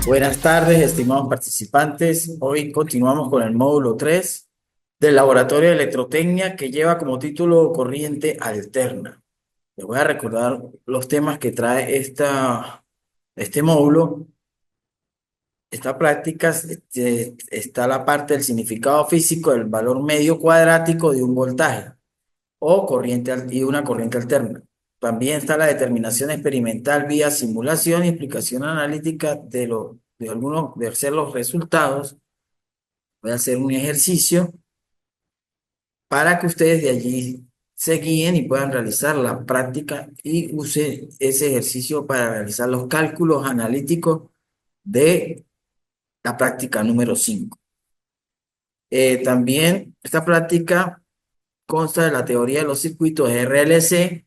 Buenas tardes, estimados participantes. Hoy continuamos con el módulo 3 del Laboratorio de Electrotecnia que lleva como título Corriente Alterna. Les voy a recordar los temas que trae este módulo. Esta práctica está la parte del significado físico del valor medio cuadrático de un voltaje o y una corriente alterna. También está la determinación experimental vía simulación y explicación analítica de algunos de hacer los resultados. Voy a hacer un ejercicio para que ustedes de allí se guíen y puedan realizar la práctica y use ese ejercicio para realizar los cálculos analíticos de la práctica número 5. También esta práctica consta de la teoría de los circuitos RLC.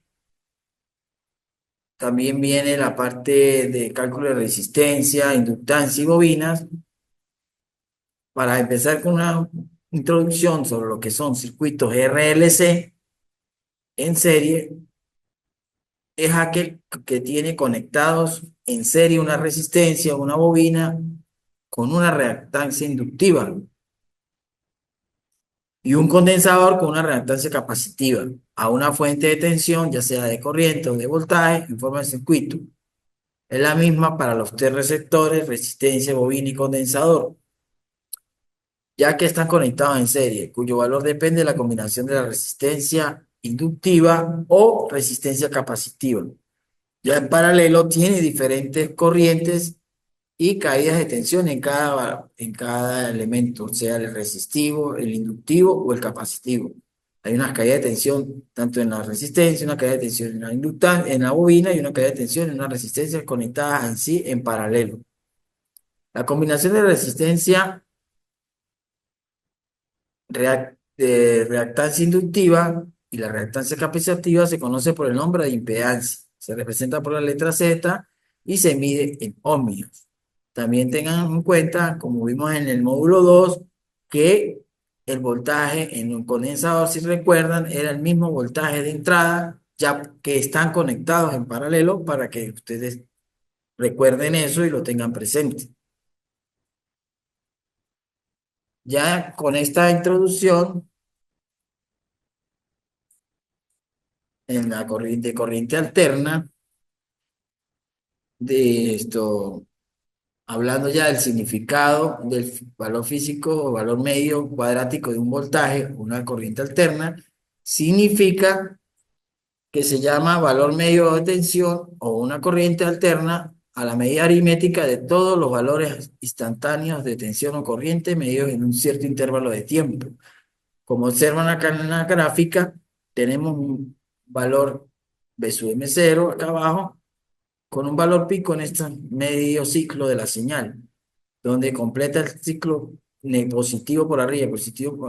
También viene la parte de cálculo de resistencia, inductancia y bobinas. Para empezar con una introducción sobre lo que son circuitos RLC en serie, es aquel que tiene conectados en serie una resistencia, una bobina con una reactancia inductiva y un condensador con una reactancia capacitiva a una fuente de tensión, ya sea de corriente o de voltaje, en forma de circuito. Es la misma para los tres receptores, resistencia, bobina y condensador, ya que están conectados en serie, cuyo valor depende de la combinación de la resistencia inductiva o resistencia capacitiva. Ya en paralelo tiene diferentes corrientes y caídas de tensión en cada elemento, sea el resistivo, el inductivo o el capacitivo. Hay unas caídas de tensión tanto en la resistencia, una caída de tensión en la en la bobina y una caída de tensión en una resistencia conectadas en sí en paralelo. La combinación de resistencia de reactancia inductiva y la reactancia capacitiva se conoce por el nombre de impedancia. Se representa por la letra Z y se mide en ohmios. También tengan en cuenta, como vimos en el módulo 2, que el voltaje en un condensador, si recuerdan, era el mismo voltaje de entrada, ya que están conectados en paralelo para que ustedes recuerden eso y lo tengan presente. Ya con esta introducción en la corriente alterna, de esto, hablando ya del significado del valor físico o valor medio cuadrático de un voltaje, una corriente alterna, significa que se llama valor medio de tensión o una corriente alterna a la medida aritmética de todos los valores instantáneos de tensión o corriente medidos en un cierto intervalo de tiempo. Como observan acá en la gráfica, tenemos un valor B sub M0 acá abajo con un valor pico en este medio ciclo de la señal, donde completa el ciclo positivo por arriba,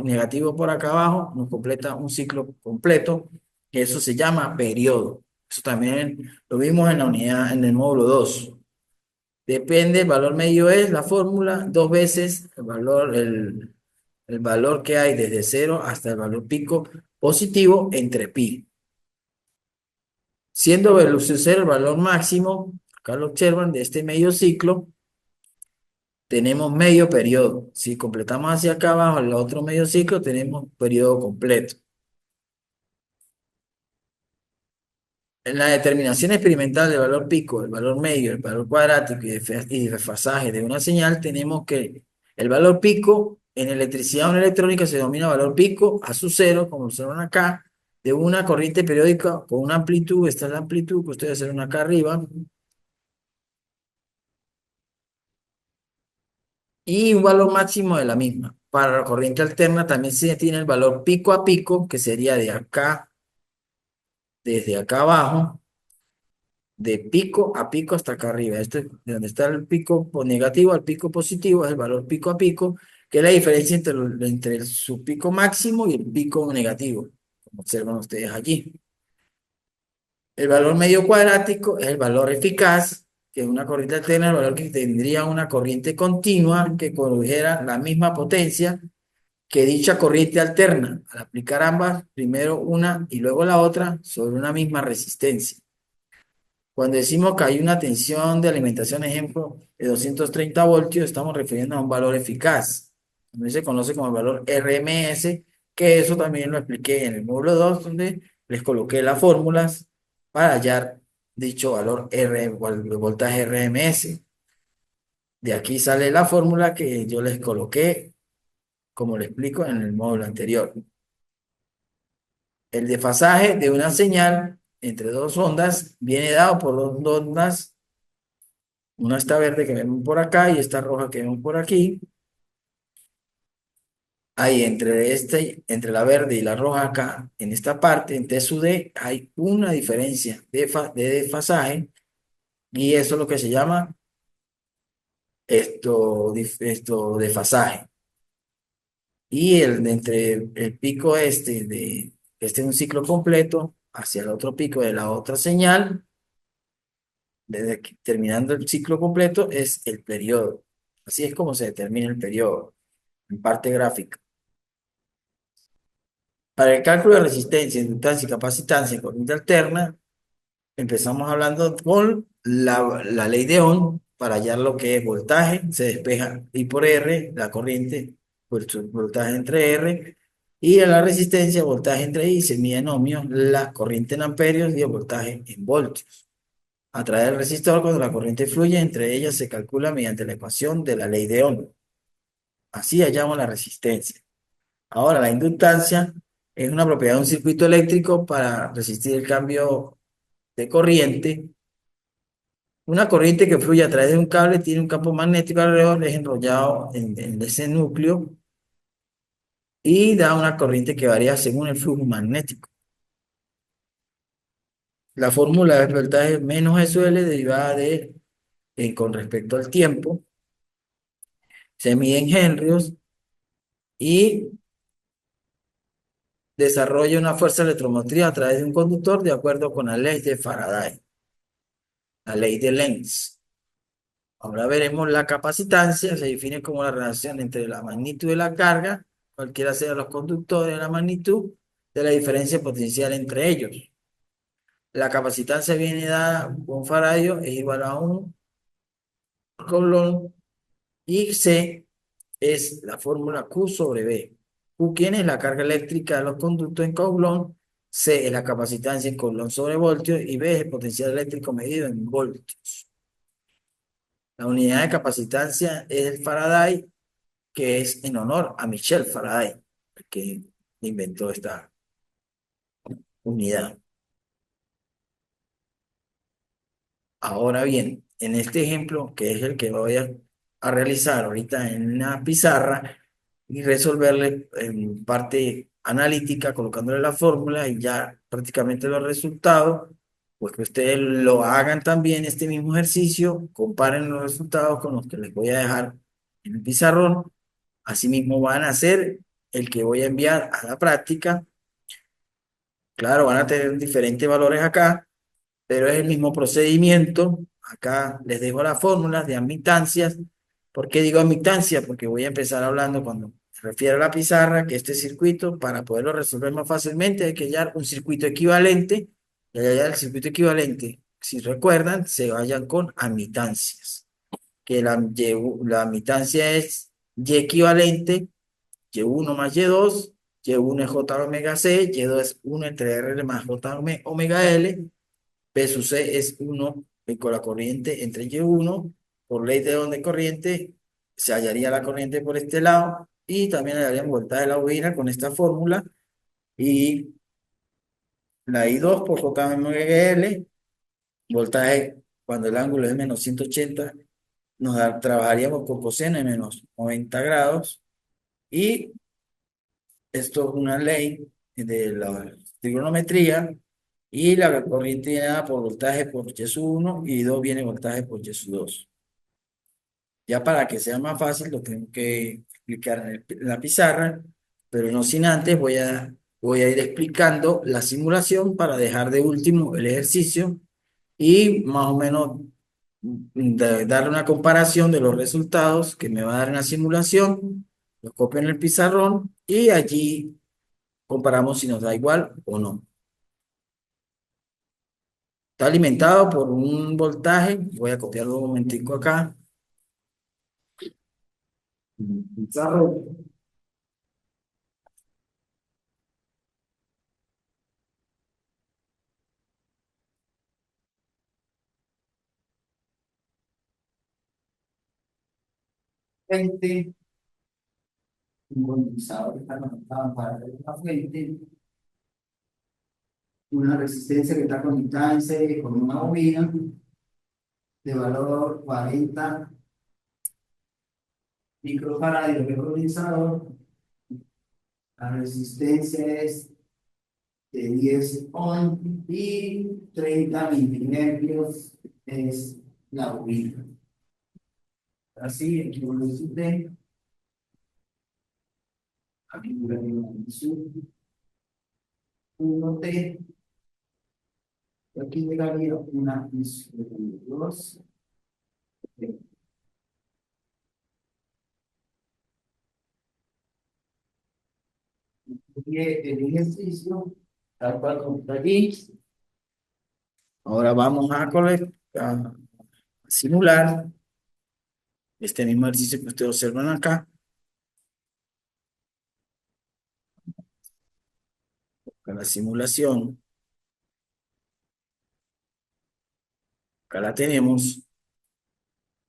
negativo por acá abajo, nos completa un ciclo completo, que eso se llama periodo. Eso también lo vimos en la unidad, en el módulo 2. Depende, el valor medio es la fórmula, dos veces el valor que hay desde cero hasta el valor pico positivo entre pi. Siendo cero el valor máximo, acá lo observan, de este medio ciclo, tenemos medio periodo. Si completamos hacia acá abajo el otro medio ciclo, tenemos periodo completo. En la determinación experimental del valor pico, el valor medio, el valor cuadrático y desfasaje de una señal, tenemos que el valor pico en electricidad o en electrónica se denomina valor pico a su cero, como observan acá, de una corriente periódica con una amplitud. Esta es la amplitud que ustedes ven acá arriba, y un valor máximo de la misma. Para la corriente alterna también se tiene el valor pico a pico, que sería de acá, desde acá abajo, de pico a pico hasta acá arriba. Este, de donde está el pico negativo al pico positivo, es el valor pico a pico, que es la diferencia entre su pico máximo y el pico negativo, como observan ustedes allí. El valor medio cuadrático es el valor eficaz, que es una corriente alterna, el valor que tendría una corriente continua que produjera la misma potencia que dicha corriente alterna. Al aplicar ambas, primero una y luego la otra, sobre una misma resistencia. Cuando decimos que hay una tensión de alimentación, ejemplo, de 230 voltios, estamos refiriendo a un valor eficaz. También se conoce como el valor RMS, que eso también lo expliqué en el módulo 2 donde les coloqué las fórmulas para hallar dicho valor voltaje RMS. De aquí sale la fórmula que yo les coloqué, como le explico en el módulo anterior. El desfasaje de una señal entre dos ondas viene dado por dos ondas. Una está verde que vemos por acá y esta roja que vemos por aquí. Ahí entre la verde y la roja acá, en esta parte, en T sub D, hay una diferencia de desfasaje y eso es lo que se llama esto desfasaje. Y entre el pico este es un ciclo completo, hacia el otro pico de la otra señal, terminando el ciclo completo, es el periodo. Así es como se determina el periodo en parte gráfica. Para el cálculo de resistencia, inductancia y capacitancia en corriente alterna, empezamos hablando con la ley de Ohm para hallar lo que es voltaje, se despeja I por R, la corriente, por su voltaje entre R, y a la resistencia, voltaje entre I, se mide en ohmios, la corriente en amperios y el voltaje en voltios. A través del resistor, cuando la corriente fluye, entre ellas se calcula mediante la ecuación de la ley de Ohm. Así hallamos la resistencia. Ahora, la inductancia es una propiedad de un circuito eléctrico para resistir el cambio de corriente. Una corriente que fluye a través de un cable tiene un campo magnético alrededor, es enrollado en ese núcleo y da una corriente que varía según el flujo magnético. La fórmula es voltaje menos SL derivada con respecto al tiempo. Se mide en henrios y desarrolla una fuerza electromotriz a través de un conductor de acuerdo con la ley de Faraday, la ley de Lenz. Ahora veremos la capacitancia, se define como la relación entre la magnitud de la carga, cualquiera sea los conductores, la magnitud de la diferencia potencial entre ellos. La capacitancia viene dada con faradio, es igual a un Coulomb, y C es la fórmula Q sobre B. Q, ¿quién es la carga eléctrica de los conductos en Coulomb? C es la capacitancia en Coulomb sobre voltios y B es el potencial eléctrico medido en voltios. La unidad de capacitancia es el Faraday, que es en honor a Michel Faraday, el que inventó esta unidad. Ahora bien, en este ejemplo, que es el que voy a realizar ahorita en una pizarra y resolverle en parte analítica, colocándole la fórmula y ya prácticamente los resultados, pues que ustedes lo hagan también este mismo ejercicio, comparen los resultados con los que les voy a dejar en el pizarrón. Asimismo van a hacer el que voy a enviar a la práctica. Claro, van a tener diferentes valores acá, pero es el mismo procedimiento. Acá les dejo las fórmulas de admitancias. ¿Por qué digo admitancia? Porque voy a empezar hablando cuando se refiere a la pizarra, que este circuito, para poderlo resolver más fácilmente, hay que hallar un circuito equivalente. Y al hallar el circuito equivalente, si recuerdan, se vayan con admitancias. Que la admitancia es Y equivalente Y1 más Y2, Y1 es J omega C, Y2 es 1 entre R más J omega L, P sub C es 1 con la corriente entre Y1, por ley de onda de corriente, se hallaría la corriente por este lado, y también hallaríamos voltaje de la bobina con esta fórmula, y la I2 por J omega L, voltaje cuando el ángulo es menos 180, trabajaríamos con coseno de menos 90 grados, y esto es una ley de la trigonometría y la corriente viene dada por voltaje por Y sub 1 y 2 viene voltaje por Y sub 2. Ya para que sea más fácil lo tengo que explicar en la pizarra, pero no sin antes voy a ir explicando la simulación para dejar de último el ejercicio y más o menos darle una comparación de los resultados que me va a dar en la simulación. Lo copio en el pizarrón y allí comparamos si nos da igual o no. Está alimentado por un voltaje, voy a copiarlo un momentico acá, Pizarro. 20, un condensador que está conectado para la fuente, una resistencia que está conectada en serie con una bobina de valor 40 microfarads de condensador. La resistencia es de 10 ohm y 30 miliamperes es la bobina. Así, aquí lo necesité, aquí voy a poner 1T, aquí llegaría una dos. Y el ejercicio, tal cual como está aquí. Ahora vamos a simular este mismo ejercicio que ustedes observan acá. Con la simulación, acá la tenemos.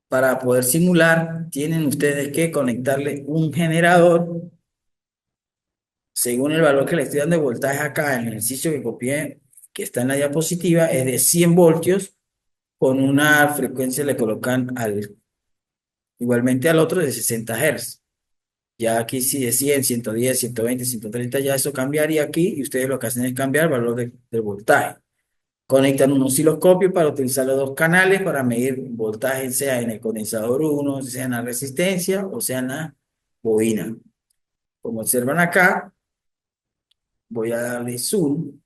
Para poder simular, tienen ustedes que conectarle un generador según el valor que le estoy dando de voltaje acá en el ejercicio que copié, que está en la diapositiva, es de 100 voltios, con una frecuencia le colocan igualmente al otro de 60 Hz. Ya aquí sí de 100, 110, 120, 130, ya eso cambiaría aquí y ustedes lo que hacen es cambiar el valor del voltaje. Conectan un osciloscopio para utilizar los dos canales para medir voltaje, sea en el condensador 1, sea en la resistencia o sea en la bobina. Como observan acá, voy a darle zoom.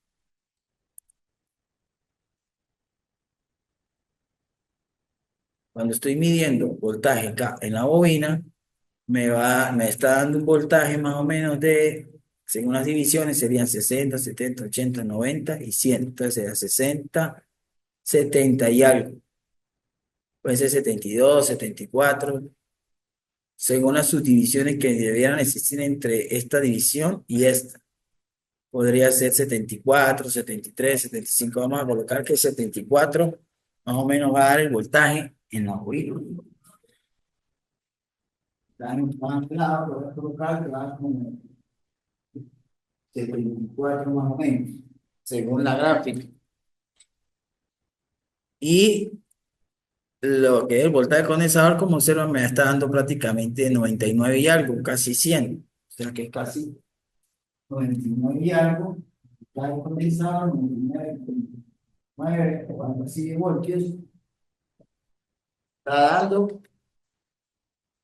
Cuando estoy midiendo voltaje acá en la bobina, me está dando un voltaje más o menos según las divisiones, serían 60, 70, 80, 90 y 100. Entonces sería 60, 70 y algo. Puede ser 72, 74, según las subdivisiones que debieran existir entre esta división y esta. Podría ser 74, 73, 75. Vamos a colocar que 74 más o menos va a dar el voltaje en la bobina. Tan claro, voy a colocar que va como 74 más o menos, según la gráfica. Y lo que es el voltaje condensador, como observan, me está dando prácticamente 99 y algo, casi 100. O sea que es casi 99 y algo. Voltaje condensador, 99, 99 o algo así de voltios. Está dando,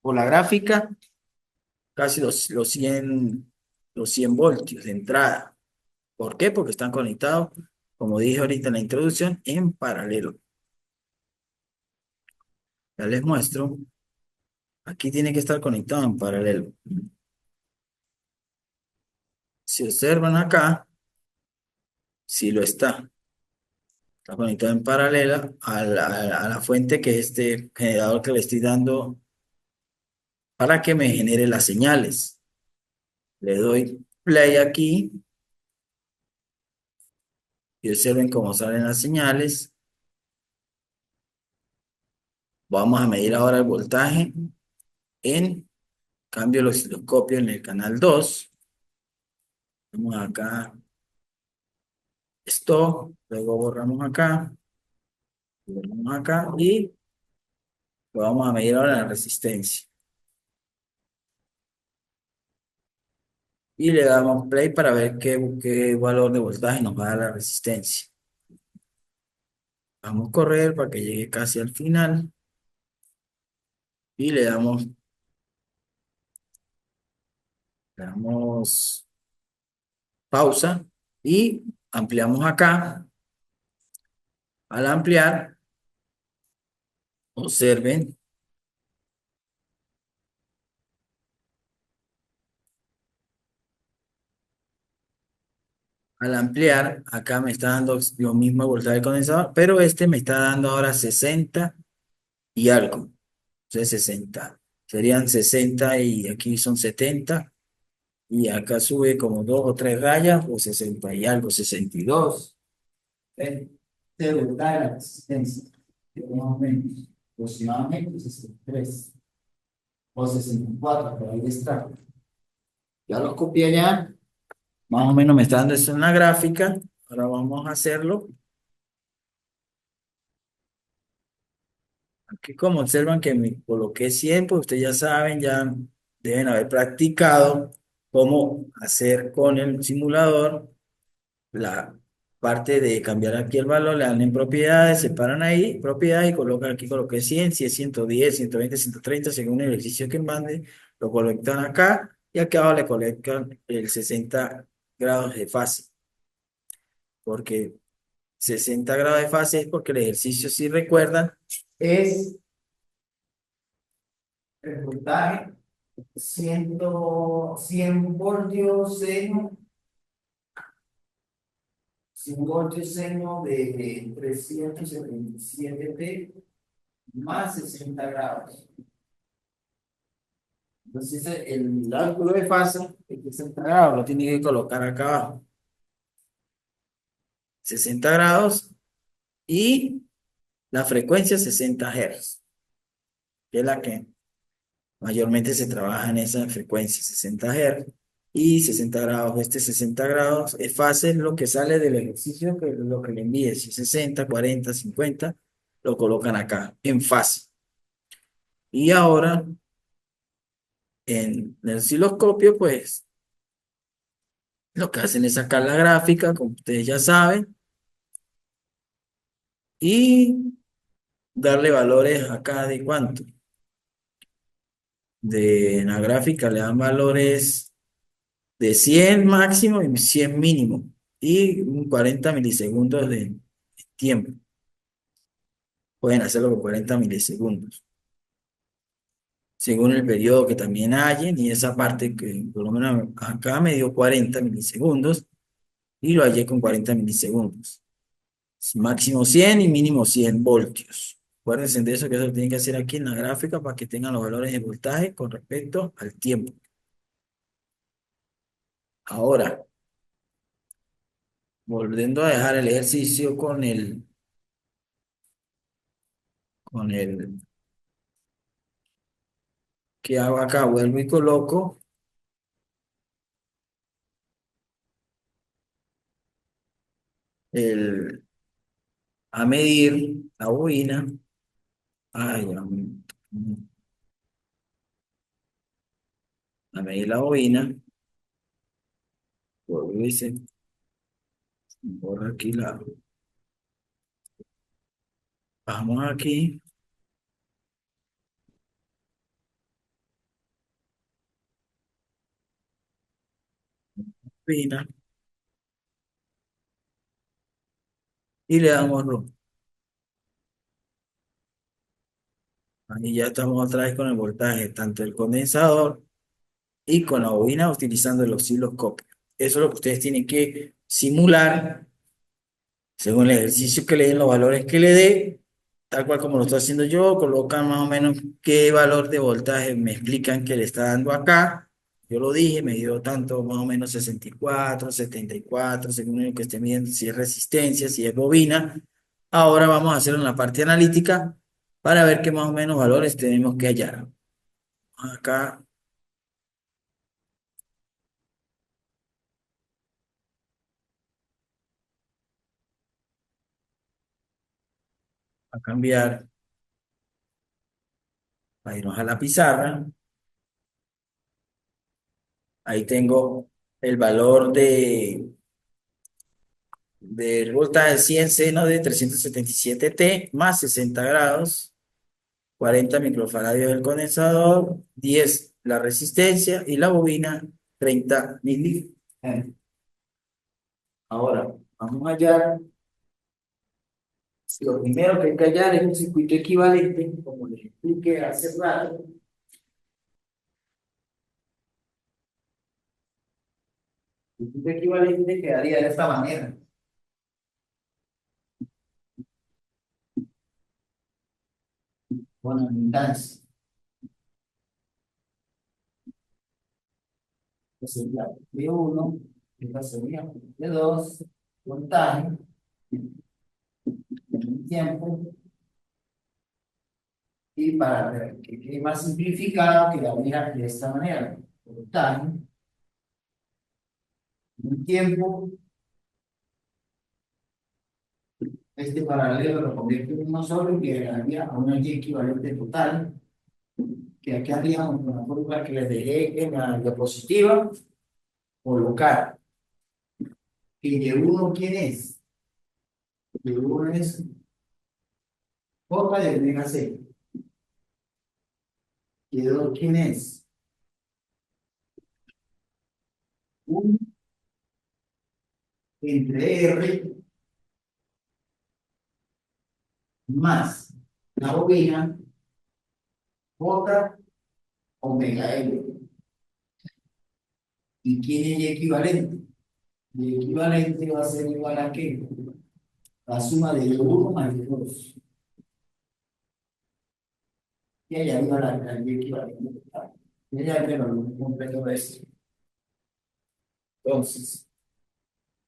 por la gráfica, casi los 100 voltios de entrada. ¿Por qué? Porque están conectados, como dije ahorita en la introducción, en paralelo. Ya les muestro. Aquí tiene que estar conectado en paralelo. Si observan acá, si lo está. Está conectado en paralelo a la fuente que es este generador que le estoy dando para que me genere las señales. Le doy play aquí y observen cómo salen las señales. Vamos a medir ahora el voltaje en cambio el osciloscopio en el canal 2. Vamos acá, esto, luego borramos acá y lo vamos a medir ahora la resistencia. Y le damos play para ver qué valor de voltaje nos va a dar la resistencia. Vamos a correr para que llegue casi al final y le damos pausa y ampliamos acá. Al ampliar, observen, al ampliar, acá me está dando lo mismo voltaje del condensador, pero este me está dando ahora 60 y algo. Entonces 60, serían 60 y aquí son 70. Y acá sube como 2 o 3 rayas, o 60 y algo, 62. ¿Ven? Se voltaje la resistencia, que más o menos, aproximadamente 63 o 64, por ahí está. Ya los copié allá, más o menos me está dando eso en la gráfica. Ahora vamos a hacerlo. Aquí como observan que me coloqué 100, pues ustedes ya saben, ya deben haber practicado cómo hacer con el simulador la parte de cambiar aquí el valor, le dan en propiedades, separan ahí propiedades y colocan aquí, coloqué 100, si es 110, 120, 130, según el ejercicio que mande, lo colocan acá y aquí abajo le colocan el 60 grados de fase, porque 60 grados de fase es porque el ejercicio, si recuerdan, es el voltaje 100 voltios seno, 100 voltios seno de 377 más 60 grados. Entonces el cálculo de fase es 60 grados, lo tiene que colocar acá abajo. 60 grados y la frecuencia 60 Hz, que es la que mayormente se trabaja en esa frecuencia, 60 Hz y 60 grados. Este 60 grados es fase, es lo que sale del ejercicio, que lo que le envíe, si es 60, 40, 50, lo colocan acá, en fase. Y ahora, en el osciloscopio, pues, lo que hacen es sacar la gráfica, como ustedes ya saben, y darle valores acá de cuánto. De la gráfica le dan valores de 100 máximo y 100 mínimo, y un 40 milisegundos de tiempo. Pueden hacerlo con 40 milisegundos, según el periodo que también hallen, y esa parte que por lo menos acá me dio 40 milisegundos, y lo hallé con 40 milisegundos. Máximo 100 y mínimo 100 voltios. Acuérdense de eso, que eso lo tienen que hacer aquí en la gráfica para que tengan los valores de voltaje con respecto al tiempo. Ahora, volviendo a dejar el ejercicio con el que hago acá, vuelvo y coloco el, a medir la bobina. Ay, a medir la bobina. Vuelvo y se borra aquí la. Vamos aquí, bobina, y le damos RU. Ahí ya estamos otra vez con el voltaje, tanto el condensador y con la bobina utilizando el osciloscopio. Eso es lo que ustedes tienen que simular según el ejercicio que le den, los valores que le dé, tal cual como lo estoy haciendo yo, colocan más o menos qué valor de voltaje me explican que le está dando acá. Yo lo dije, me dio tanto, más o menos 64, 74, según lo que esté midiendo, si es resistencia, si es bobina. Ahora vamos a hacerlo en la parte analítica para ver qué más o menos valores tenemos que hallar. Acá a cambiar, a irnos a la pizarra. Ahí tengo el valor del voltaje 100 seno de 377 T más 60 grados, 40 microfaradios del condensador, 10 la resistencia y la bobina 30 mil. Ahora, vamos allá. Lo primero que hay que hallar es un circuito equivalente, como les expliqué hace rato. El circuito equivalente quedaría de esta manera. Con admitancia. sería P1, esta sería P2, voltaje, en tiempo, y para que quede más simplificado, quedaría de esta manera, voltaje, en tiempo, este paralelo lo convierte en uno solo y quedaría a una Y equivalente total, que aquí haríamos una fórmula que les dejé en la diapositiva, colocar. ¿Y de uno quién es? De uno es J de omega C. ¿Y de dos quién es? 1 entre R más la bobina J omega L. ¿Y quién es Y equivalente? Y equivalente va a ser igual a ¿qué? La suma de uno más de 2. Y allá iba la Y equivalente. Y allá iba el completo de esto. Entonces,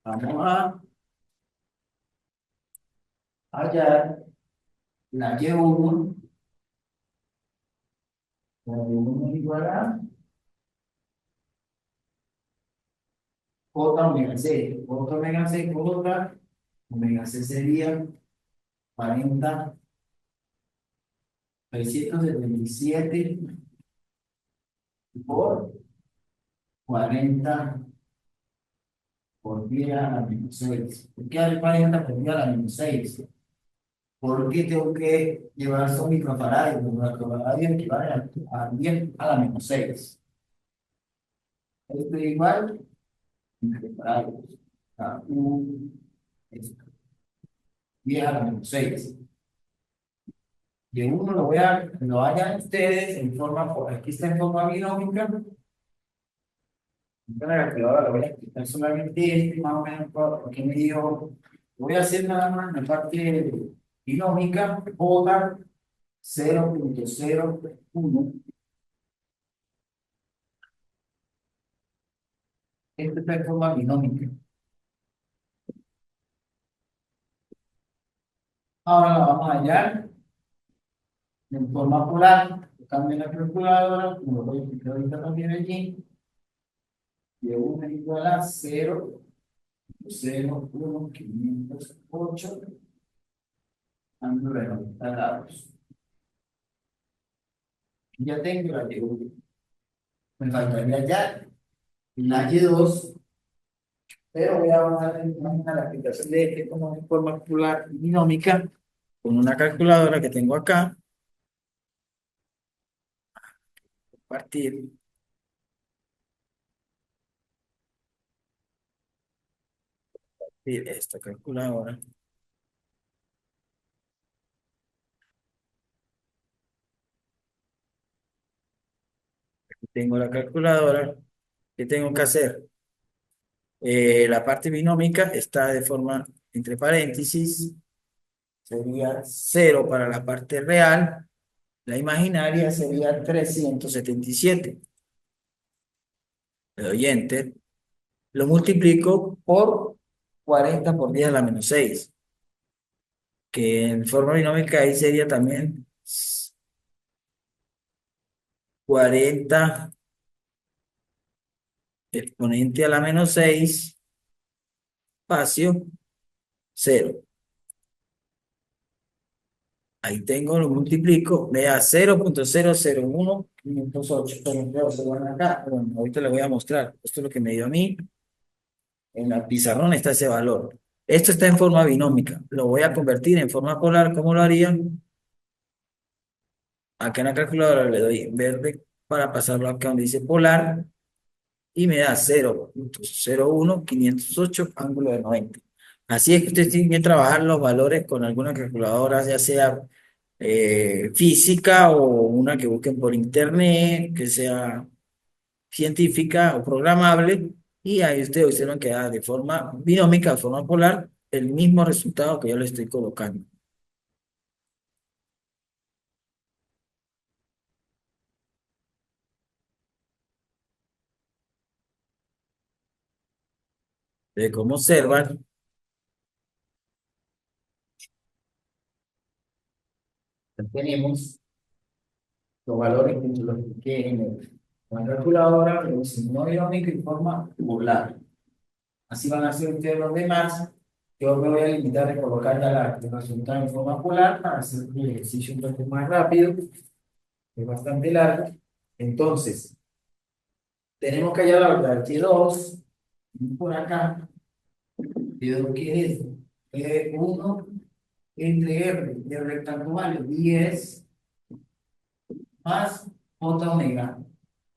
vamos a hallar la Y1. La Y1 es igual a J omega C. J omega C, J omega C sería 40, 677 por 40 por 10 a la menos 6. ¿Por qué hay 40 por 10 a la menos 6? ¿Por qué tengo que llevar estos microfaradios? Los microfaradios equivalen a 10 a la menos 6. Esto es igual microfaradios. A 1, 10 a la menos 6. Y en uno lo hayan ustedes en forma, aquí está en forma binómica. Entonces, ahora lo voy a explicar solamente este, más o menos, porque me dijo, voy a hacer nada más la parte binómica, J 0,01. Esta es la forma binómica. Ahora la vamos a hallar en forma polar. Cambio la calculadora, como lo voy a explicar ahorita también allí. Y 1 es igual a 0,01,508 ángulo de 90 grados. Ya tengo la Y1. Me faltaría ya la Y2, pero voy a dar la aplicación de este como en forma polar binómica con una calculadora que tengo acá. Partir de esta calculadora. Tengo la calculadora. ¿Qué tengo que hacer? La parte binómica está de forma entre paréntesis. Sería 0 para la parte real. La imaginaria sería 377. Le doy enter. Lo multiplico por 40 por 10 a la menos 6, que en forma binómica ahí sería también 40 exponente a la menos 6 espacio 0. Ahí tengo, lo multiplico, me da 0,001,508. Pero claro, se van acá. Bueno, ahorita le voy a mostrar. Esto es lo que me dio a mí. En la pizarrón está ese valor. Esto está en forma binómica. Lo voy a convertir en forma polar. ¿Cómo lo haría? Acá en la calculadora le doy en verde para pasarlo acá donde dice polar y me da 0,01508 ángulo de 90. Así es que ustedes tienen que trabajar los valores con alguna calculadora, ya sea física o una que busquen por internet, que sea científica o programable, y ahí ustedes observan que da de forma binómica, de forma polar, el mismo resultado que yo le estoy colocando. Como observan, tenemos los valores que los que en la calculadora, pero si no irónico y forma tabular. Así van a ser ustedes los demás. Yo me voy a limitar a colocar ya el resultado en forma polar para hacer el ejercicio un poco más rápido, es bastante largo. Entonces, tenemos que hallar la verdad Y2, por acá, Y2 que es E1 entre R, de rectangular 10 más J omega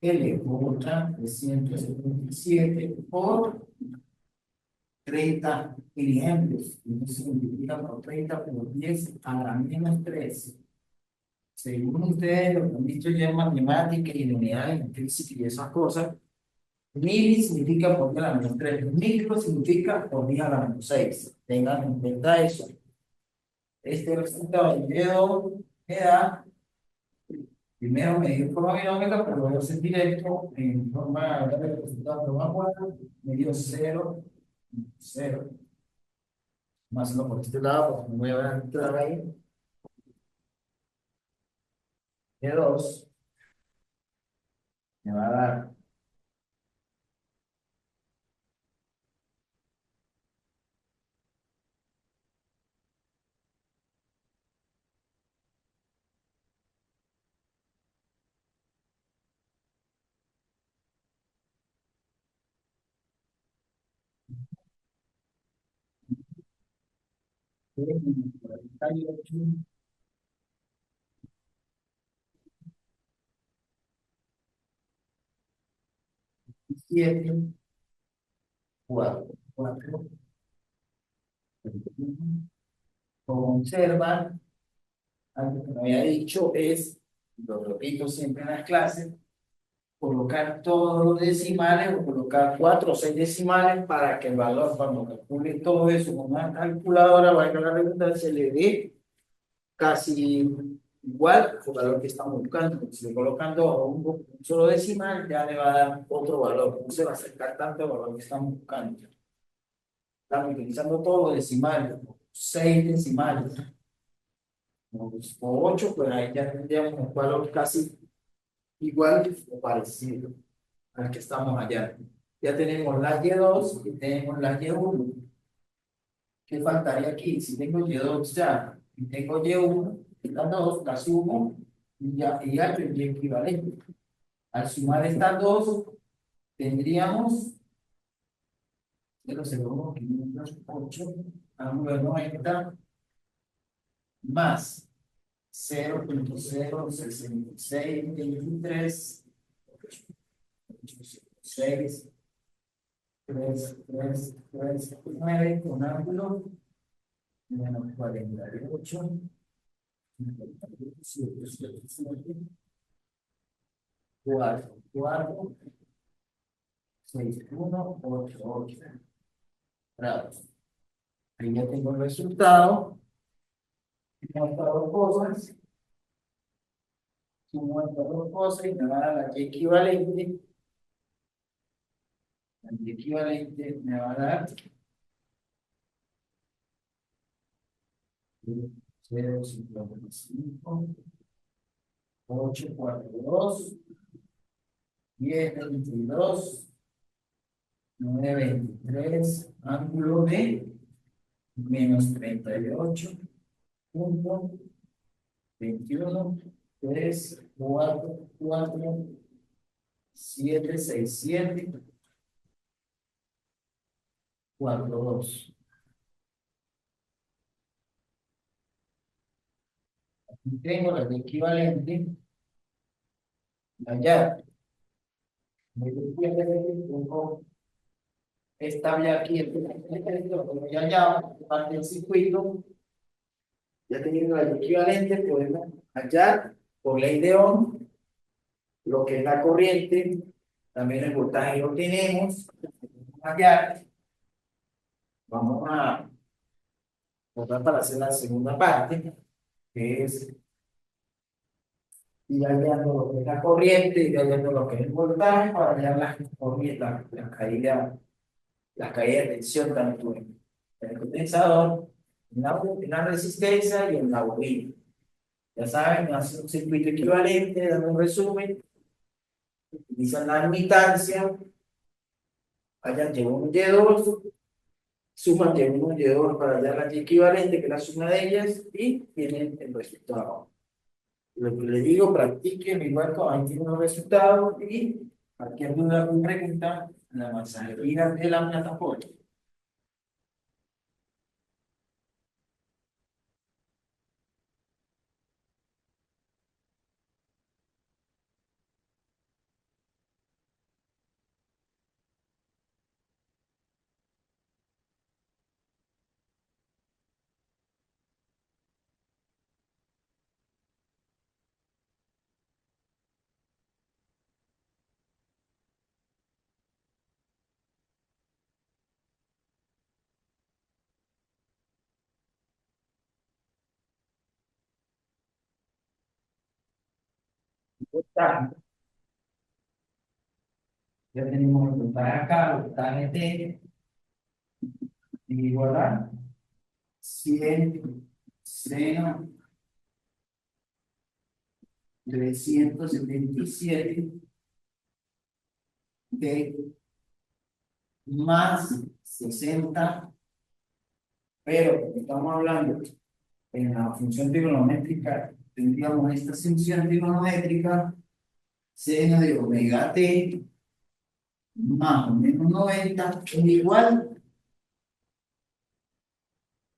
L contra 377 por 30 miliamperes. Y eso se multiplica por 30 por 10 a la menos 3. Según ustedes, lo que han visto ya en matemáticas y en unidades, en física y esas cosas, mili significa por 10 a la menos 3. Micro significa por 10 a la menos 6. Tengan en cuenta eso. Este resultado del dedo me da, primero medir en forma binómica, pero luego hacer directo en forma de resultado de forma cuadrada, me dio 0, 0. Más lo por este lado, porque no voy a entrar ahí. De 2 me va a dar 48, 7, 4, 4. Conserva, algo que me había dicho es, lo repito siempre en las clases, colocar todos los decimales o colocar 4 o 6 decimales para que el valor, cuando calcule todo eso con una calculadora, valga la redundancia, le dé casi igual al valor que estamos buscando. Si le colocando un solo decimal, ya le va a dar otro valor. No se va a acercar tanto al valor que estamos buscando. Estamos utilizando todos los decimales, 6 decimales, o 8, pues ahí ya tendríamos un valor casi igual o parecido al que estamos allá. Ya tenemos la Y2 y tenemos la Y1. ¿Qué faltaría aquí? Si tengo Y2 ya y tengo Y1, estas dos las sumo y hallo el Y equivalente. Al sumar estas dos, tendríamos 0,508 ángulo de 90 más 0,06623 6 3 3 3 9 con ángulo menos 48 4 4 6 1 8 8 grados. Ahí ya tengo el resultado. Sumo estas dos cosas. Sumo estas dos cosas y me va a dar la Y equivalente. La Y equivalente me va a dar 0,55 8 4 2 10 22 9 23 ángulo de menos 38,21 3 4 4 7 6 7 4 2. Aquí tengo la equivalente allá. Tengo esta ya aquí, ya parte del circuito. Ya teniendo la equivalente, podemos hallar por ley de Ohm lo que es la corriente, también el voltaje lo tenemos. Hallar. Vamos a volver para hacer la segunda parte, que es ir hallando lo que es la corriente, ir hallando lo que es el voltaje para hallar la caída la caída de tensión tanto en el condensador, en la resistencia y en la bobina. Ya saben, hacen un circuito equivalente, dando un resumen, utilizan la admitancia, allá Y1 y Y2, suman Y1 y Y2 para hallar la Y equivalente, que es la suma de ellas, y tienen el resultado. Lo que les digo, practiquen igual como ahí tienen los resultados y cualquier duda o pregunta, la mensajería de la plataforma. Voltaje. Ya tenemos el voltaje acá, el voltaje T, igual a 100 seno 377 T más 60, pero estamos hablando en la función trigonométrica, tendríamos esta función trigonométrica, seno de omega T más o menos 90 es igual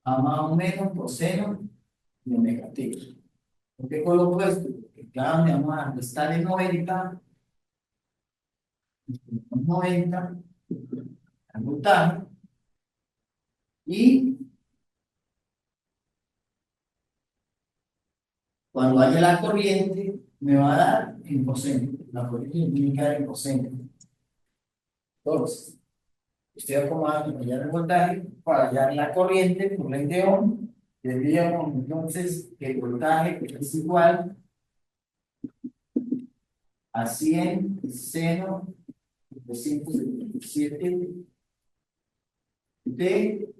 a más o menos coseno de omega T. ¿Por qué coloco esto? Porque acá donde vamos a restar el 90, 90, al voltaje, y cuando haya la corriente, me va a dar en coseno. La corriente tiene que dar en coseno. Entonces, estoy acomodando ya el voltaje para hallar la corriente por ley de Ohm. Tendríamos entonces que el voltaje es igual a 100 seno 377 de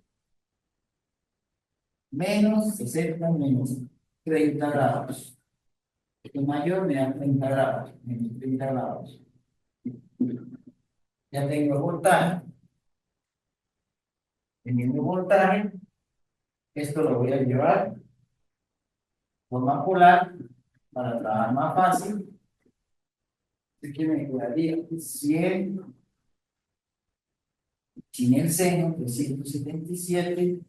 menos 60 menos 30 grados. El mayor me da 30 grados, menos 30 grados. Ya tengo el voltaje. Teniendo el voltaje, esto lo voy a llevar forma polar para trabajar más fácil. Así que me quedaría 100 sin el seno, 377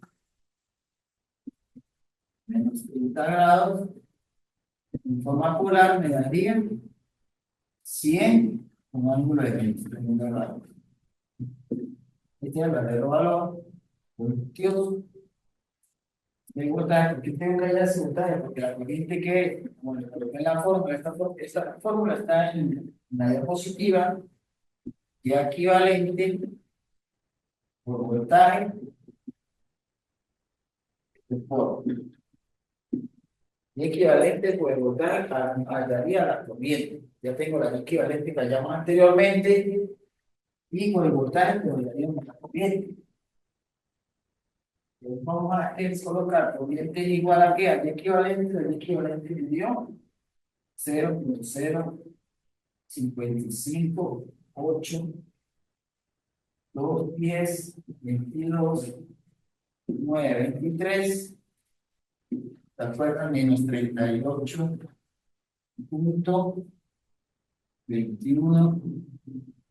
menos 30 grados. En forma polar me daría 100 con ángulo de 30 grados. Este es el verdadero valor. Dios, me gusta, ¿por qué tengo que hallar ese voltaje? Porque la corriente que, como le coloqué en la fórmula, esta fórmula está en la diapositiva, y equivalente por voltaje por y equivalente por el voltaje hallaría la corriente. Ya tengo la equivalente que hallamos anteriormente, y por el voltaje que hallaríamos la corriente. Entonces, vamos a colocar corriente igual a qué, al equivalente, el equivalente me dio 0.055 8 2 10 22 9 23, ¿se acuerdan? Menos 38.21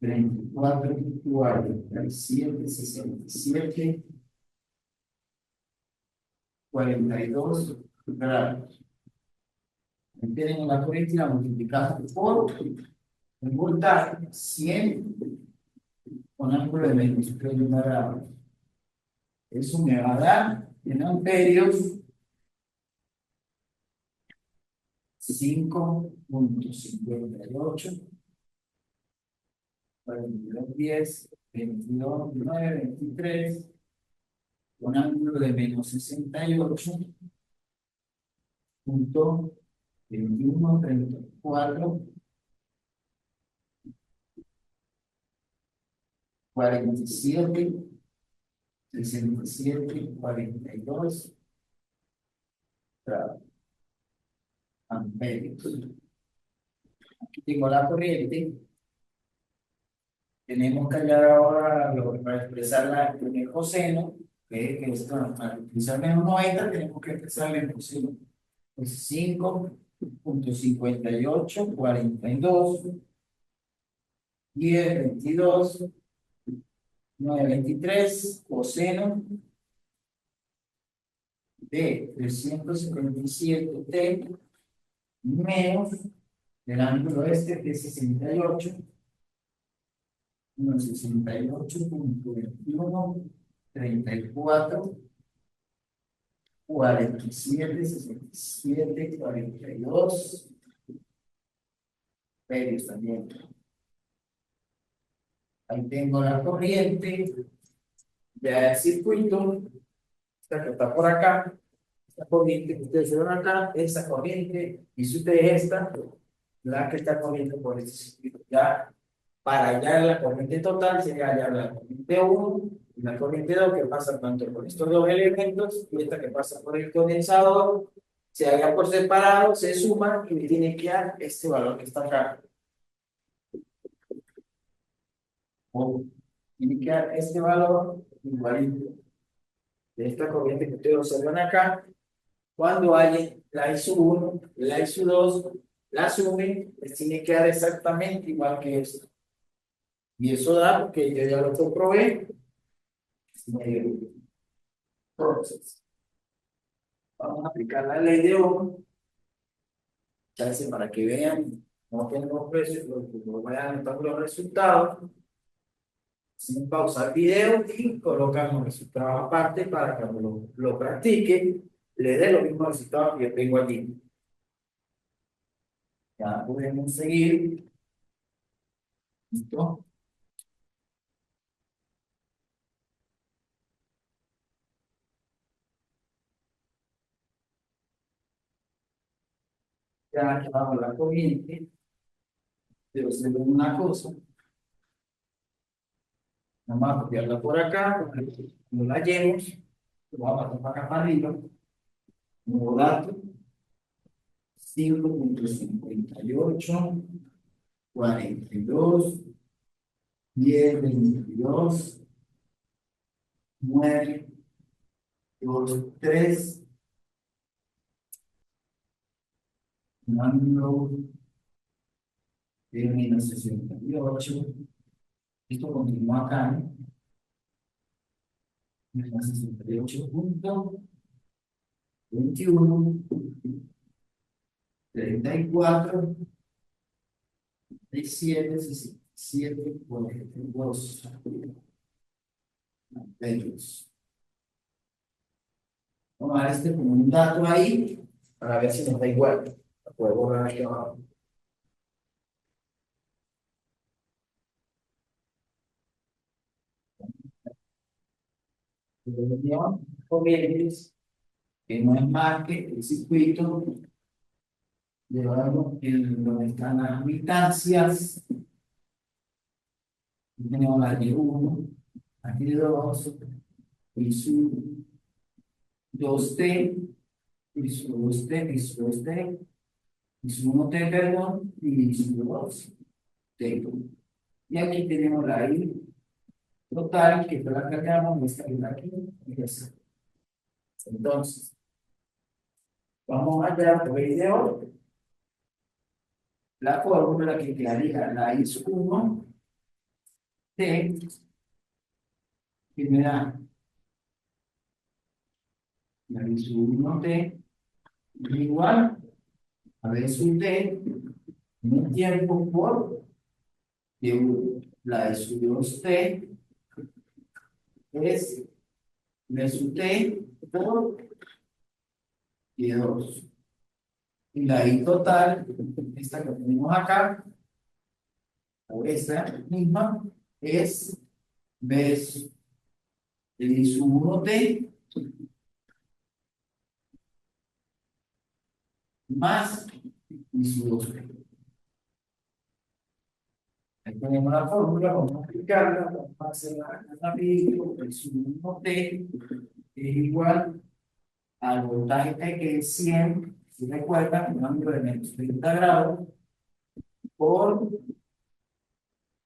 34 47 67 42 grados. Ahí tenemos la corriente y la multiplicamos por el voltaje 100 con ángulo de menos 30 grados. Eso me va a dar en amperios 5.58 42 10 22 9 23 con ángulo de menos 68.21 34 47 67,42 amperios. Aquí tengo la corriente. Tenemos que hallar ahora para expresarla en el coseno, que es para utilizar menos 90, tenemos que expresarla en coseno. Pues 5,5842, 10,22, 9,23, coseno de 357t menos del ángulo este, que es 68, menos 68,21, 34, 47, 67, 42, medios también. Ahí tengo la corriente del circuito, esta que está por acá, esta corriente que ustedes ven acá, esa corriente, y si ustedes esta, la que está corriendo por este circuito. Ya, para hallar la corriente total, sería hallar la corriente 1 y la corriente 2 que pasa tanto por estos dos elementos, y esta que pasa por el condensador, se haga por separado, se suman y me tiene que dar este valor que está acá. O tiene que dar este valor igualito de esta corriente que ustedes observan acá. Cuando hay la I1, la I2, la sumen, les tiene que dar exactamente igual que esto. Y eso da, porque yo ya lo comprobé, entonces, vamos a aplicar la ley de Ohm, para que vean, no tenemos precios, no vayan anotando los resultados, sin pausar el video y colocan los resultados aparte para que cuando lo practiquen, le dé los mismos resultados que yo tengo aquí. Ya podemos seguir. ¿Listo? Ya acabamos la corriente, pero se ve una cosa, vamos a copiarla por acá, no la hallemos, lo vamos a pasar acá para arriba, nuevo dato, 5,58, 42, 10, 22, 9, 2, 3, ángulo de menos 68, esto continúa acá, ¿no? Menos 68,21, 34, 37, 67, 42 amperios. Vamos a dar este como un dato ahí para ver si nos da igual. Lo puedo borrar aquí abajo. Corrientes, que no es más que el circuito, llevamos en donde están las militancias. Tenemos la de 1, aquí de 2, y su 2T, y su 2T, y su 2T, y su 1T, perdón, y su 2T. Y aquí tenemos la I total, que la cargamos, esta que está aquí, y esta. Entonces, vamos a hallar por el de hoy la fórmula que quedaría la I1 T, que me da la I1 T igual a B sub T en un tiempo por de la I2T es B sub T por Y2. Y la I total, esta que tenemos acá, o esta misma, es B sub 1T más I sub 2T. tenemos la fórmula, vamos a aplicarla, vamos a hacerla rápido. El sub T es igual al voltaje T, que es 100, si recuerdan, un ángulo de menos 30 grados, por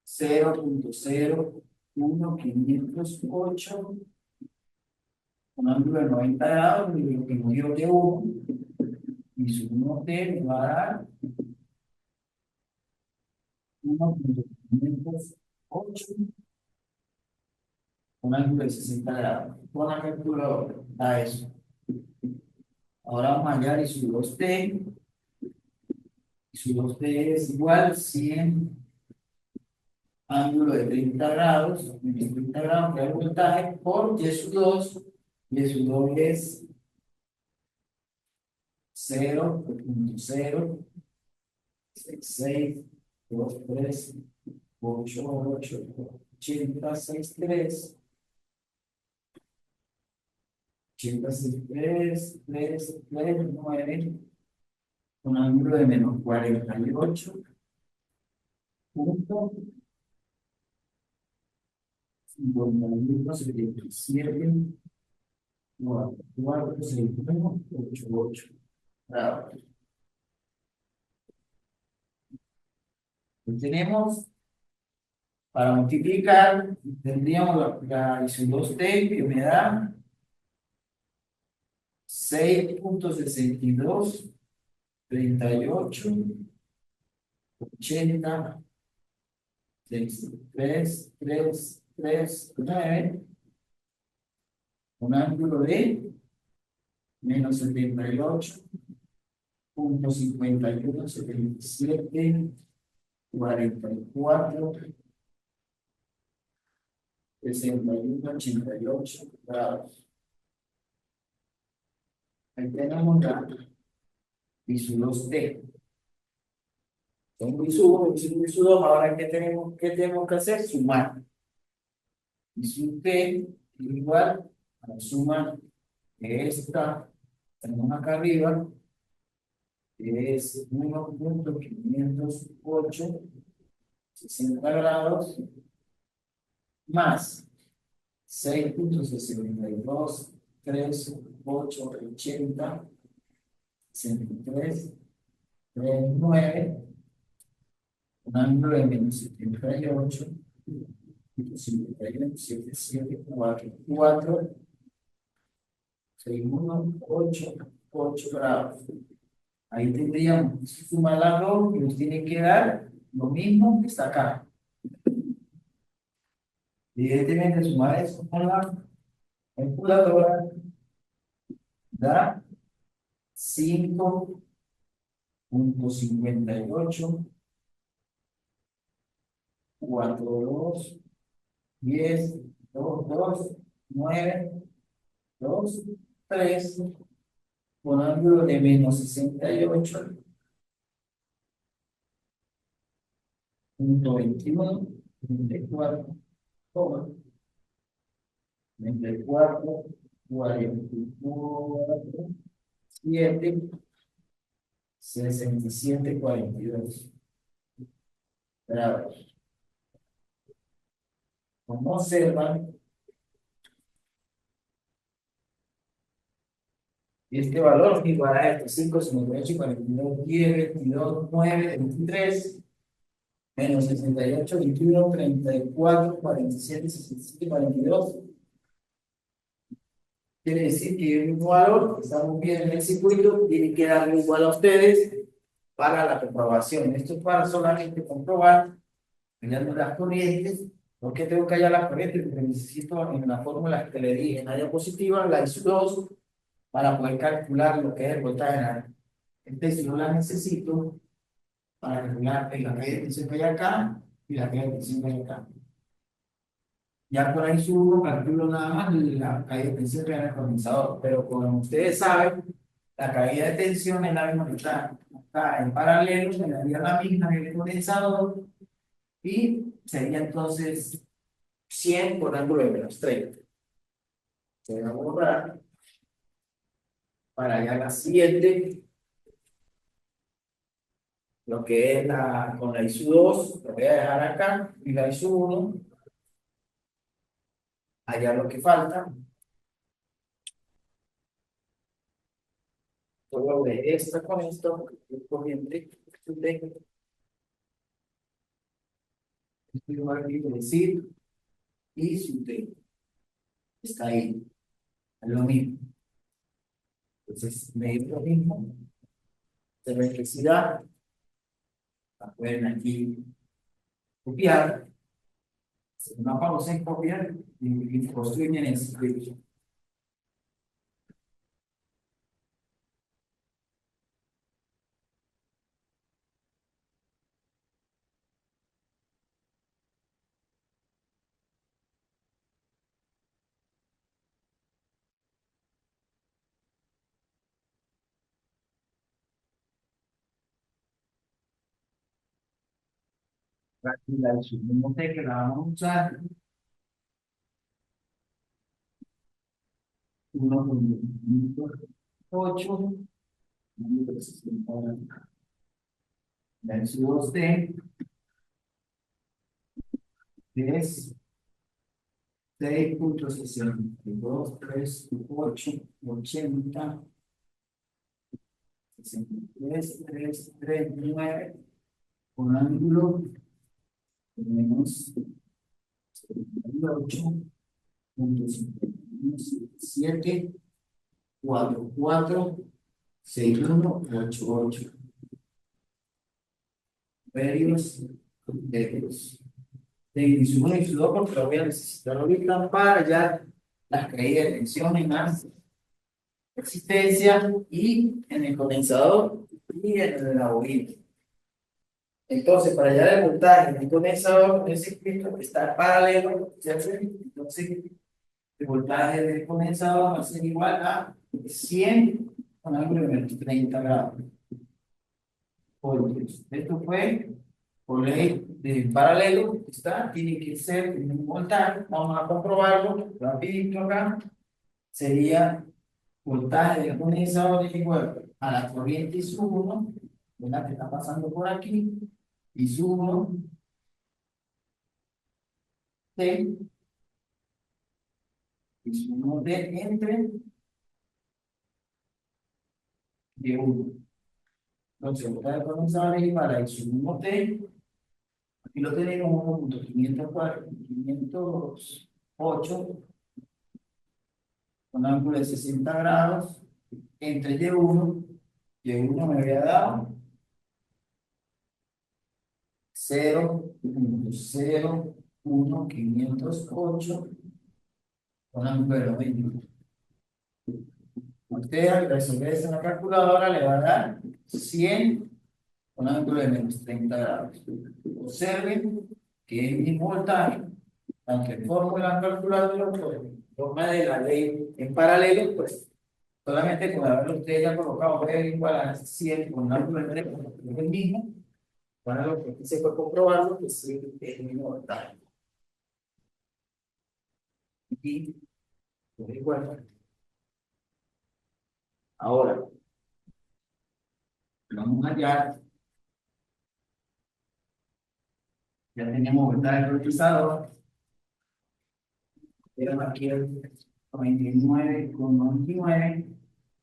0.01508, un ángulo de 90 grados, y lo que nos dio de 1, y su 1T me va a dar 1.508, un ángulo de 60 grados. Con la calculadora da eso. Ahora vamos a hallar y su 2T. Y su 2T es igual 100 ángulo de 30 grados, menos 30 grados, que es el voltaje, por Y sub 2. Y sub 2 es 0.0662388, 863, un ángulo de menos 48 punto 5177 46188 grados. Tenemos, para multiplicar, tendríamos la ISO 2T, que me da 6.623880 6339, un ángulo de menos 78.517744 6188 grados. Ahí tenemos la ISO 2T. Tengo ISO 1, ISO 2, ahora ¿qué tenemos que hacer? Sumar. ISO T es igual a la suma de esta, tenemos acá arriba, que es 1.508, 60 grados, más 6.6238880 6339, un ángulo de menos 78, 517744, 6188 grados. Ahí tendríamos que sumar las dos y nos tiene que dar lo mismo que está acá. Evidentemente, sumar eso con la calculadora da 5.58 42 10 22 9 2 3, con ángulo de menos 68.21, 34, 24, 44, 7, 67, 42 grados. Como observan, este valor es igual a esto: 5, 58, 42, 10, 22, 9, 23, menos 68, 21, 34, 47, 67, 42. Quiere decir que el mismo valor, estamos bien en el circuito, tiene que darle igual a ustedes para la comprobación. Esto es para solamente comprobar, hallando las corrientes. ¿Por qué tengo que hallar las corrientes? Porque necesito, en la fórmula que le di en la diapositiva, la ISO 2, para poder calcular lo que es el voltaje en área. Entonces, yo la necesito para calcular la caída de tensión que hay acá y la caída de tensión que hay acá. Ya por ahí subo, calculo nada más la caída de tensión que hay en el condensador. Pero como ustedes saben, la caída de tensión es la misma que está en paralelo, sería la misma que el condensador, y sería entonces 100 por ángulo de menos 30. Se va a borrar para allá la siguiente. lo que es con la ISU 2, lo voy a dejar acá, y la ISU 1, allá lo que falta, todo de esta con esto, es corriente, esto va a decir, y su T, está ahí, es lo mismo. Entonces, medir lo mismo, de electricidad, la pueden aquí copiar, hacer una pausa en copiar, y construyen el script. Aquí la ISU T que la vamos a usar, 1.8, la ISU 2T es 6.623880, 63339, con ángulo de menos 78.7446188. Medios de los de insumo y sudor, porque lo voy a necesitar ahorita para ya las caídas de tensión y más resistencia, y en el condensador y en la bobina. Entonces, para hallar el voltaje del condensador, ese circuito está paralelo, ¿cierto? Entonces, el voltaje del condensador va a ser igual a 100 con ángulo de menos 30 grados. Voltios. Esto fue por ley de paralelo, está, tiene que ser un voltaje. Vamos a comprobarlo rapidito acá. Sería voltaje del condensador es igual a la corriente I1, ¿verdad? Que está pasando por aquí, I1 T, I1 T entre D1. Entonces, voltaje del condensador es igual a I1 T, aquí lo tenemos 1.508 con ángulo de 60 grados entre Y1, Y1 me había dado 0.01508 con ángulo de 90. Usted al resolver eso en la calculadora le va a dar 100 con ángulo de menos 30 grados. Observen que el mismo voltaje, aunque fórmula calculadora, por forma de la ley en paralelo, pues solamente con haberlo usted ya colocado, voy a igualar 100 con ángulo de 30, es el mismo. Para lo que aquí se fue comprobando que sí es el mismo voltaje. Y pues igual. Ahora, vamos allá. Ya tenemos voltaje priorizador. Tenemos aquí el 99,99,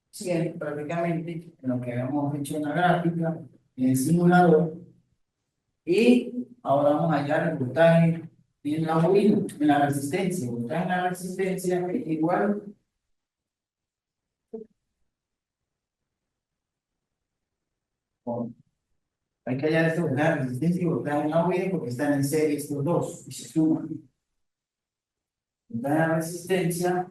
100 prácticamente, en lo que habíamos hecho en la gráfica, en el simulador. Y ahora vamos a hallar el voltaje en la bobina, en la resistencia. El voltaje en la resistencia es igual. Hay que hallar este voltaje de resistencia y voltaje en la bobina porque están en serie estos dos y se suman. Voltaje de la resistencia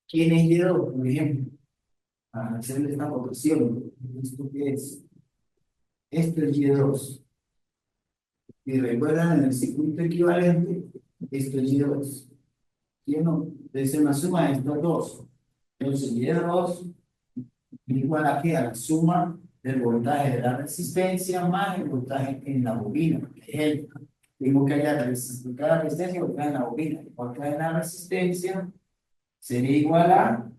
¿quién es Y2, por ejemplo? Para hacer esta votación. ¿Esto qué es? Esto es Y2. Y recuerdan en el circuito equivalente, esto es Y2. ¿Quién no? Entonces una suma de estos dos. Entonces Y2 igual a qué? A la suma del voltaje de la resistencia más el voltaje en la bobina. Ejemplo, tengo que hallar la resistencia y voltaje en la bobina. El voltaje en la resistencia sería igual a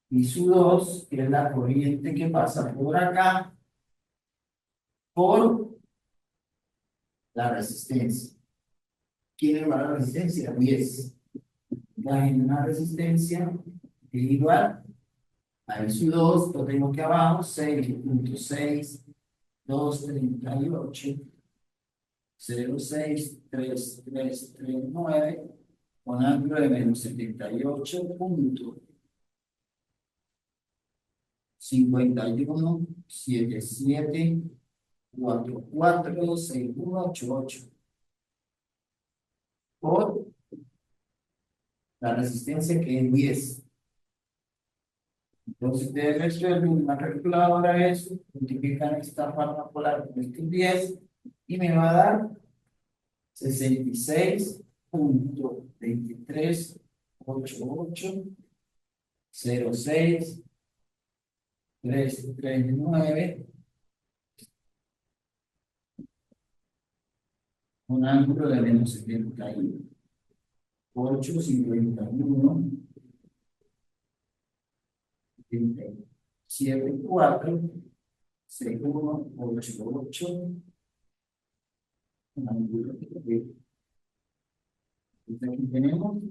y su 2, que es la corriente que pasa por acá, por la resistencia. ¿Quién es la resistencia? 10. En una resistencia es igual a I su 2, lo tengo aquí abajo, 6.6238, 0.6339, con ángulo de menos 78.5177446188 por la resistencia que es 10. Entonces, ustedes resuelven una calculadora eso, multiplican esta forma polar con estos 10 y me va a dar 66.238806.339, un ángulo de menos 78.51, 74, 6188, un ángulo de. Entonces, aquí tenemos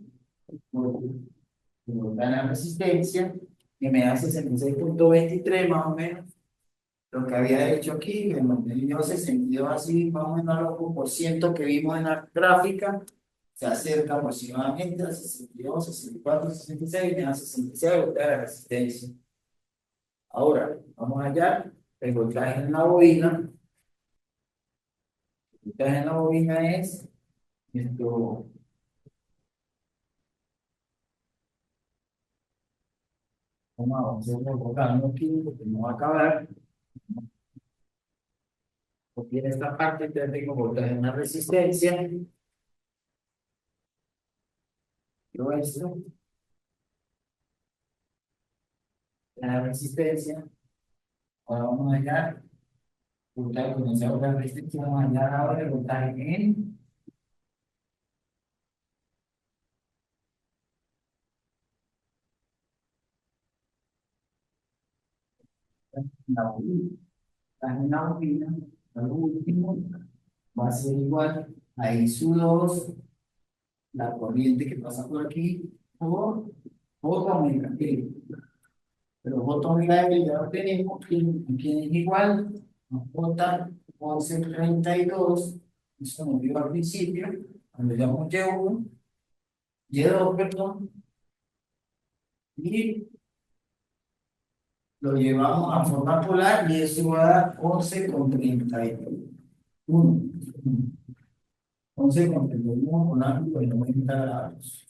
la resistencia que me da 66.23 más o menos. Lo que había hecho aquí, me mantenido 62 así, más o menos al 1% que vimos en la gráfica, se acerca aproximadamente a 62, 64, 66, me da 66 voltaje de resistencia. Ahora, vamos allá, el voltaje en la bobina. El voltaje en la bobina es esto. Vamos a hacerlo colocando aquí porque no va a acabar. Porque en esta parte ya tengo voltaje en la resistencia. Yo esto, la resistencia. Ahora vamos allá. Voltaje, comenzamos la resistencia. Vamos allá ahora el voltaje en la bobina. En la bobina, lo último, va a ser igual a I su 2, la corriente que pasa por aquí, por J omega L. Pero J omega L ya lo tenemos, ¿quién es igual? J 1132, eso nos dio al principio, cuando llamamos Y1, Y2, perdón, y lo llevamos a forma polar y eso va a dar 11,31. 11,31 con ángulo de 90 grados.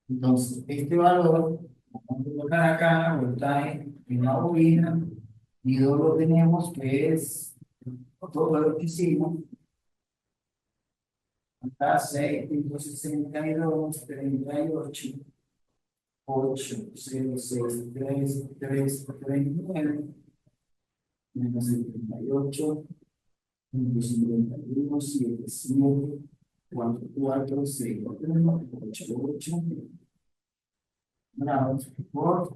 Entonces, este valor, vamos a colocar acá, voltaje en la bobina, y lo tenemos que es todo lo que hicimos, acá 6.6238.806.339 menos 78.51774468 grados por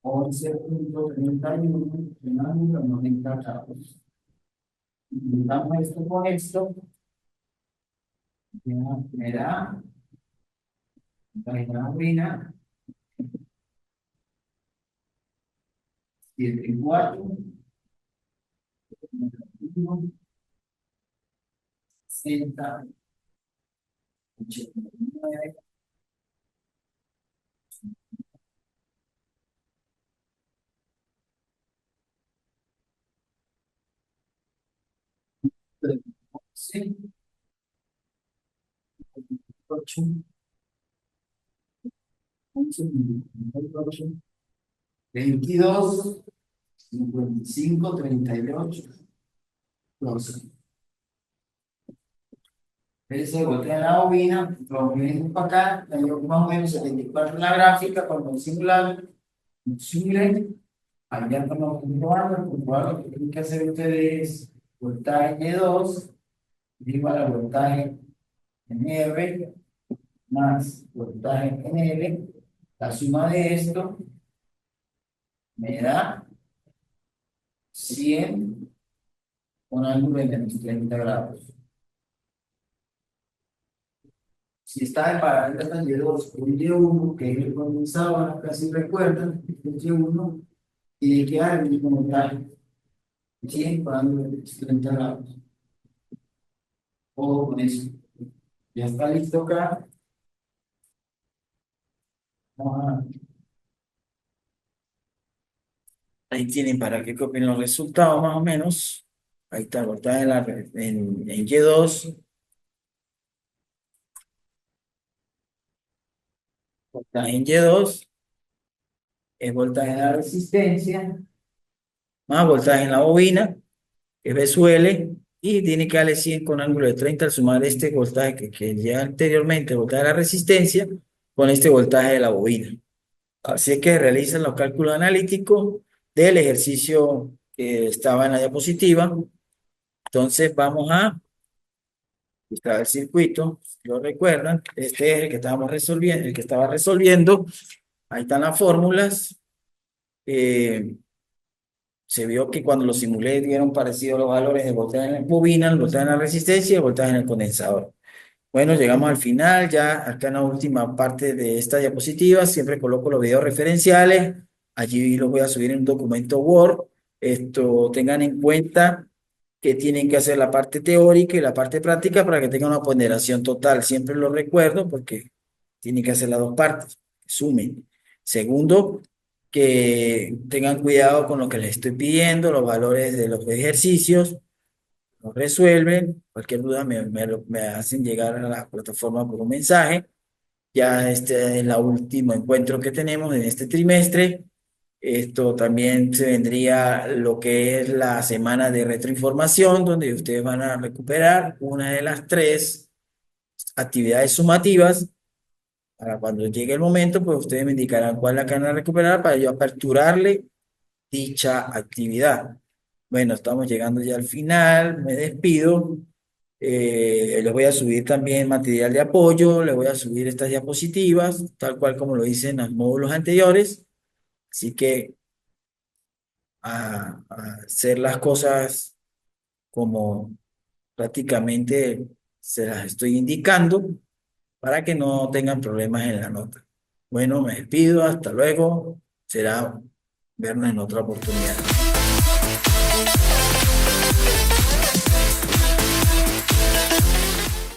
11.31 en ángulo 90 grados. Juntamos esto con esto, me da la bobina 74, 60, 89, sí, 8, 11, 22, 55, 38, 12. Ese golpea la bobina, lo venimos para acá, tenemos más o menos 74 en la gráfica, con el singular, simple, allá estamos comprobando, lo que tienen que hacer ustedes es voltaje N2 igual a voltaje NR más voltaje en L, la suma de esto me da 100 con ángulo de menos 30 grados. Si está en parámetros de Y2 con Y1, que es el condensado, ahora casi recuerdan, el Y1 tiene que dar el mismo voltaje, 100 con ángulo de menos 30 grados. Ojo con eso. Ya está listo acá. Vamos a Ahí tienen para que copien los resultados más o menos. Ahí está, voltaje en Y2, voltaje en Y2, es voltaje en la resistencia, más voltaje en la bobina, que es V sub L, y tiene que darle 100 con ángulo de 30 al sumar este voltaje que ya anteriormente, el voltaje de la resistencia, con este voltaje de la bobina. Así es que realizan los cálculos analíticos del ejercicio que estaba en la diapositiva. Entonces vamos a está el circuito, si lo recuerdan, este es el que estábamos resolviendo, el que estaba resolviendo, ahí están las fórmulas, eh, se vio que cuando lo simulé dieron parecidos los valores de voltaje en la bobina, el voltaje en la resistencia y el voltaje en el condensador. Bueno, llegamos al final, ya acá en la última parte de esta diapositiva, siempre coloco los videos referenciales, allí los voy a subir en un documento Word, esto tengan en cuenta que tienen que hacer la parte teórica y la parte práctica para que tengan una ponderación total. Siempre lo recuerdo porque tienen que hacer las dos partes, sumen. Segundo, que tengan cuidado con lo que les estoy pidiendo, los valores de los ejercicios, los resuelven. Cualquier duda me hacen llegar a la plataforma por un mensaje. Ya este es el último encuentro que tenemos en este trimestre. Esto también se vendría lo que es la semana de retroinformación, donde ustedes van a recuperar una de las tres actividades sumativas. Para cuando llegue el momento, pues ustedes me indicarán cuál es la que van a recuperar para yo aperturarle dicha actividad. Bueno, estamos llegando ya al final, me despido. Les voy a subir también material de apoyo, les voy a subir estas diapositivas, tal cual como lo hice en los módulos anteriores. Así que a hacer las cosas como prácticamente se las estoy indicando para que no tengan problemas en la nota. Bueno, me despido, hasta luego, será vernos en otra oportunidad.